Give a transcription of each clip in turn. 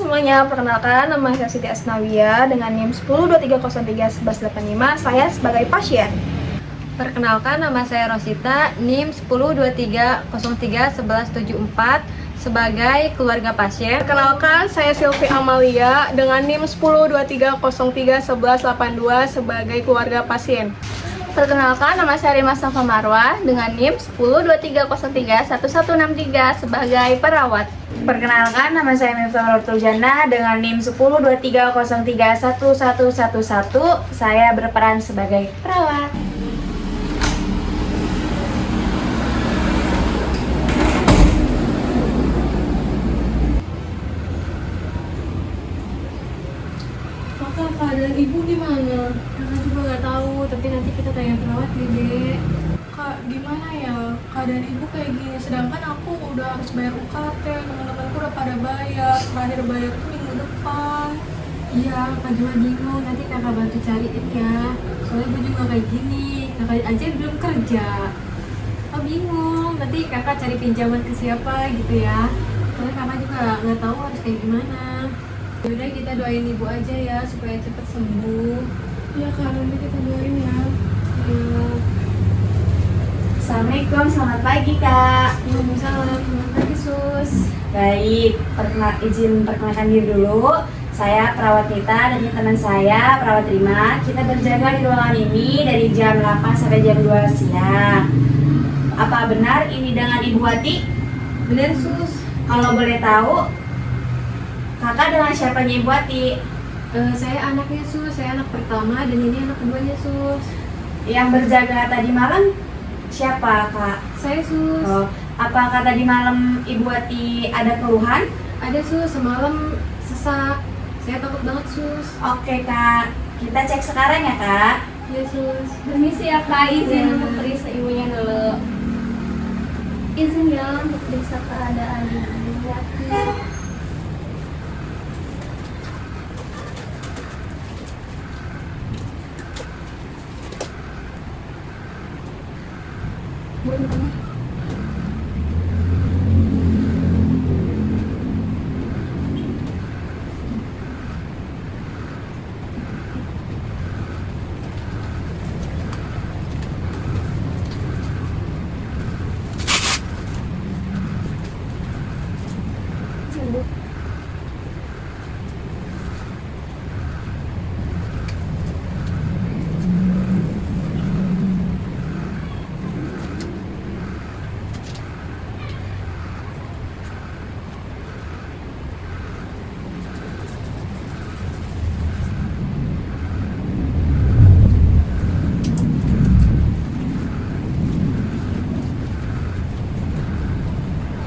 semuanya, perkenalkan nama saya Siti Asnawia dengan NIM 1023031185. Saya sebagai pasien. Perkenalkan, nama saya Rosita, NIM 1023031174 sebagai keluarga pasien. Perkenalkan, saya Silvi Amalia dengan NIM 1023031182 sebagai keluarga pasien. Perkenalkan, nama saya Rima Safa Marwah dengan NIM 1023031163 sebagai perawat. Perkenalkan, nama saya Miftah Nurtuljana dengan NIM 1023031111. Saya berperan sebagai perawat. Kakak, keadaan ibu gimana? Kakak juga nggak tahu, tapi nanti kita tanya perawat ya, Dek. Kak, gimana ya? Keadaan ibu kayak gini, sedangkan aku udah harus bayar UKT, teman-temanku udah pada bayar, terakhir bayar tuh minggu depan. Iya, kakak juga bingung. Nanti kakak bantu cariin ya. Soalnya ibu juga kayak gini. Kakak aja belum kerja. Kakak bingung. Nanti kakak cari pinjaman ke siapa gitu ya. Soalnya kakak juga nggak tahu harus kayak gimana. Yaudah, kita doain ibu aja ya supaya cepat sembuh. Iya Kak, nanti kita doain ya. Assalamualaikum, selamat pagi Kak. Waalaikumsalam. Selamat pagi, Sus. Baik, izin perkenalkan diri dulu. Saya perawat Nita dan ini teman saya perawat Rima. Kita berjaga di ruangan ini dari jam 8 sampai jam 2 siang. Apa benar ini dengan Ibu Wati? Bener, Sus. Kalau boleh tahu, kakak dengan siapanya Ibu Wati? Saya anaknya, Sus. Saya anak pertama dan ini anak keduanya, Sus. Yang berjaga tadi malam siapa Kak? Saya, Sus. Oh, apakah tadi malam Ibu Wati ada keluhan? Ada, Sus. Semalam sesak. Saya takut banget, Sus. Oke Kak, kita cek sekarang ya Kak. Iya, Sus. Permisi ya Kak, izin untuk periksa ibunya dulu. Izin ya untuk periksa keadaan ibu.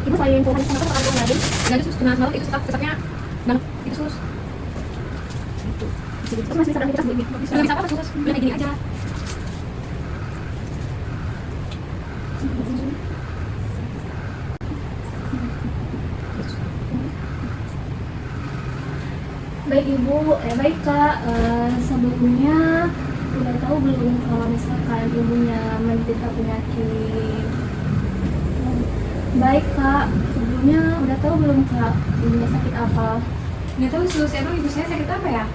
Ibu saya yang Tuhan sama kan lagi. Nggak ada, Sus. Kena semalam itu sesaknya banget. Itu, Sus. Terus masih sadar kita sendiri. Belum bisa apa, Sus. Udah kayak gini aja. Baik Ibu, baik Kak. Sebelumnya udah tahu belum kalau misalkan ibunya menderita penyakit? Baik Kak, sebelumnya udah tahu belum Kak ibunya sakit apa? Nggak tahu, Sus. Emang ibu saya sakit apa ya?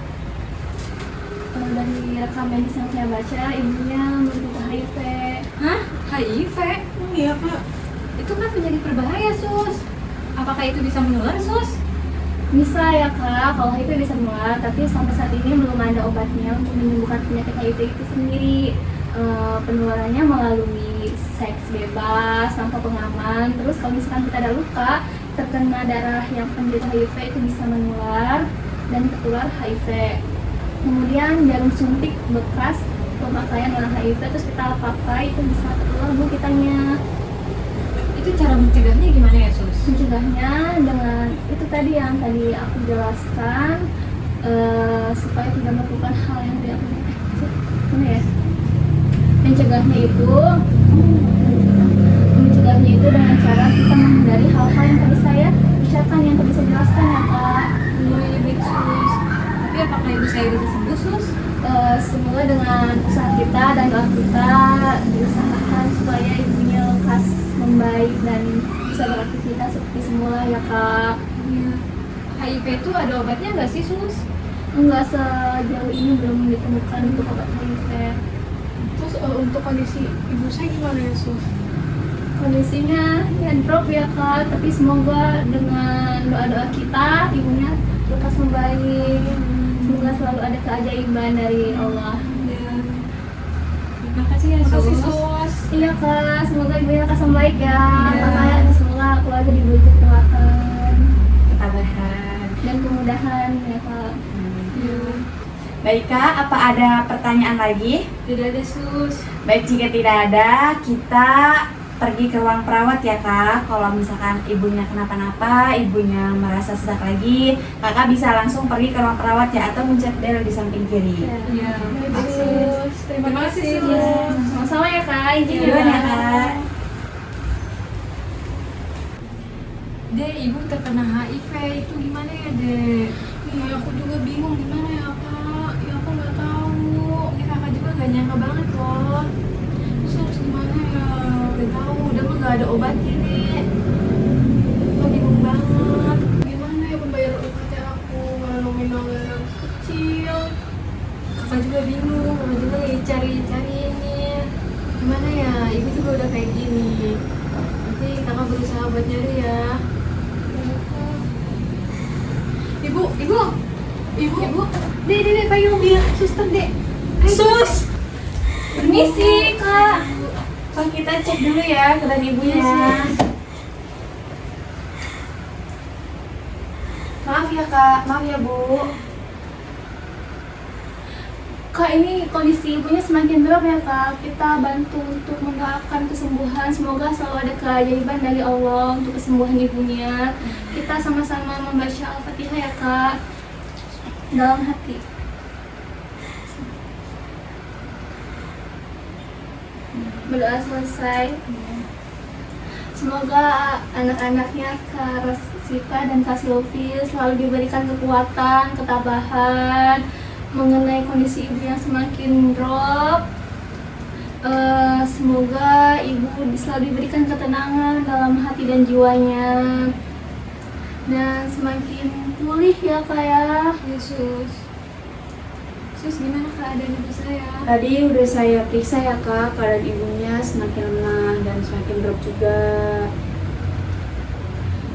Dari rekam medis yang saya baca, ibunya menderita HIV. Hah? HIV? Iya Kak. Itu kan penyakit berbahaya, Sus. Apakah itu bisa menular, Sus? Bisa ya Kak, kalau HIV bisa menular, tapi sampai saat ini belum ada obatnya untuk menyembuhkan penyakit HIV itu sendiri. Penularannya melalui seks bebas tanpa pengaman. Terus kalau misalkan kita ada luka terkena darah yang penderita HIV itu bisa menular dan tertular HIV. Kemudian jarum suntik bekas pemakaian orang HIV terus kita pakai itu bisa tertular bu kitanya. Itu cara mencegahnya gimana ya, Sus? Mencegahnya dengan itu tadi yang tadi aku jelaskan, supaya tidak melakukan hal yang tidak gimana ya? Mencegahnya itu dengan cara kita menghindari hal-hal yang tadi saya bicarakan, yang tadi saya jelaskan ya Kak. Iya, baik, Sus. Tapi apakah ibu saya bisa sembuh, Sus? Semula dengan usaha kita dan doa kita diusahakan supaya ibunya lekas membaik dan bisa beraktivitas seperti semula ya Kak. Iya. HIV itu ada obatnya nggak sih Sus? Enggak, sejauh ini belum ditemukan untuk obat HIV. Terus untuk kondisi ibu saya gimana ya Sus? Kondisinya ya drop ya kak, tapi semoga dengan doa-doa kita ibunya lekas membaik. Semoga selalu ada keajaiban dari Allah. Ya. Terima kasih ya Sus. Iya kak, semoga ibunya lekas membaik ya. Iya. Kakak semoga keluarga diberi kekuatan Ketabahan. dan kemudahan ya kak. Baik Kak, apa ada pertanyaan lagi? Tidak ada Sus. Baik, jika tidak ada, kita pergi ke ruang perawat ya Kak. Kalau misalkan ibunya kenapa-napa, ibunya merasa sesak lagi, Kakak bisa langsung pergi ke ruang perawat ya, atau mencet bel di samping kiri. Iya. Baik, Sus. Terima kasih Sus. Ya, sama-sama ya kak. Izin Duluan ya Kak. Dek, ibu terkena HIV itu gimana ya Dek? Iya, aku juga bingung gimana ya Kak. Ya aku nggak tahu. Ini kakak juga gak nyangka banget loh. Terus harus gimana ya? Udah tahu, udah mah gak ada obatnya Dek. Kok bingung banget. Gimana ya pembayaran UKT aku? Mana nominalnya kecil. Kakak juga bingung, kakak juga lagi cari-cari ini. Gimana ya, ibu juga udah kayak gini. Nanti kakak berusaha buat nyari ya. Ibu, Dek, payung biar suster Dek. Sus! Permisi kak. Kak, kita cek dulu ya keadaan ibunya. Maaf ya Kak, maaf ya Bu. Kak, ini kondisi ibunya semakin drop ya kak. Kita bantu untuk mendoakan kesembuhan. Semoga selalu ada keajaiban dari Allah untuk kesembuhan ibunya. Kita sama-sama membaca Al-Fatihah ya kak, dalam hati. Berdoa selesai. Semoga anak-anaknya Kak Rosita dan Kak Silvi selalu diberikan kekuatan, ketabahan mengenai kondisi ibu yang semakin drop. Semoga ibu selalu diberikan ketenangan dalam hati dan jiwanya dan semakin pulih ya kak ya. Yesus. Sus, gimana keadaan ibu saya? Tadi udah saya periksa ya Kak, keadaan ibunya semakin lemah dan semakin drop juga.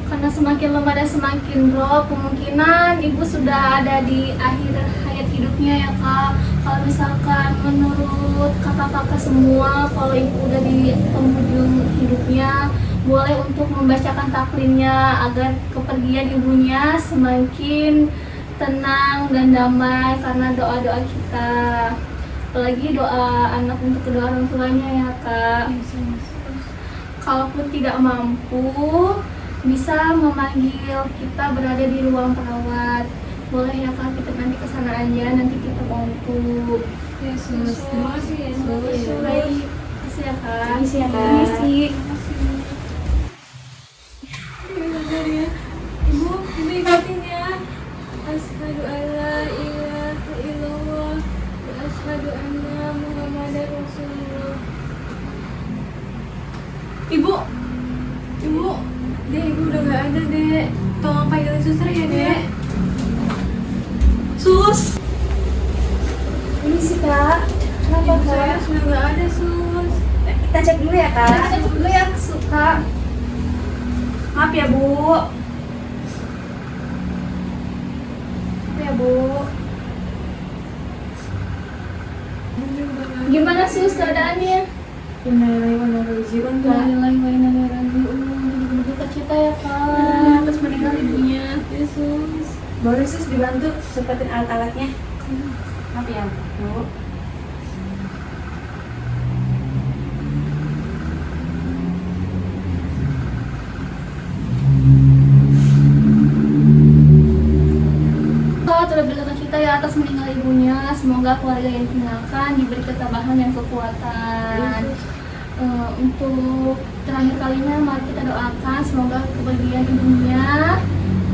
Karena semakin lemah dan semakin drop, kemungkinan ibu sudah ada di akhir hayat hidupnya ya kak. Kalau misalkan menurut kakak-kakak semua, kalau ibu udah di penghujung hidupnya, boleh untuk membacakan taklimnya agar kepergian ibunya semakin tenang dan damai karena doa-doa kita. Apalagi doa anak untuk kedua orang tuanya ya kak. Kalaupun tidak mampu, bisa memanggil kita berada di ruang perawat. Boleh ya kak, kita nanti kesana aja, nanti kita bantu. Yesus. Terima kasih Yesus. Baik, kasih ya kak. Permisi ya, Kak. Permisi. Ibu ikutin ya. Asyhadu alla ilaha illallah wa asyhadu anna Muhammadar Rasulullah. Ibu, Dek, ibu udah gak ada Dek. Tolong panggilin suster ya Dek. Sus. Ini sih Kak, kenapa Ibu saya Kak? sudah gak ada Sus. Kita cek dulu ya Kak. Kita cek dulu ya suka. Maaf ya Bu. Maaf ya Bu. Gimana sus keadaannya? Innalillahi wa inna ilaihi raji'un Kak. Alhamdulillah wa inna ilaihi raji'un. Berduka cita ya kak atas meninggal ibunya. Yesus. Boleh Sus dibantu sepetin alat-alatnya. Maaf ya Bu. Kak turut berduka cita ya atas meninggal ibunya. Semoga keluarga yang ditinggalkan diberi ketabahan dan kekuatan. Untuk terakhir kalinya mari kita doakan semoga kepergian ibunya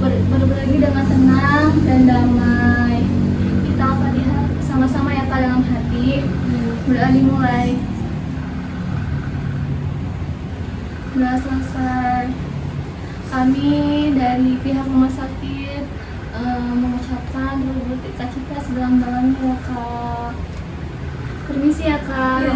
berbagi dengan tenang dan damai. Kita Al-Fatihah sama-sama ya kak dalam hati. Berdoa dimulai. Sudah selesai. Kami dari pihak rumah sakit sedalam-dalamnya ya kak. Permisi ya kak. Ya,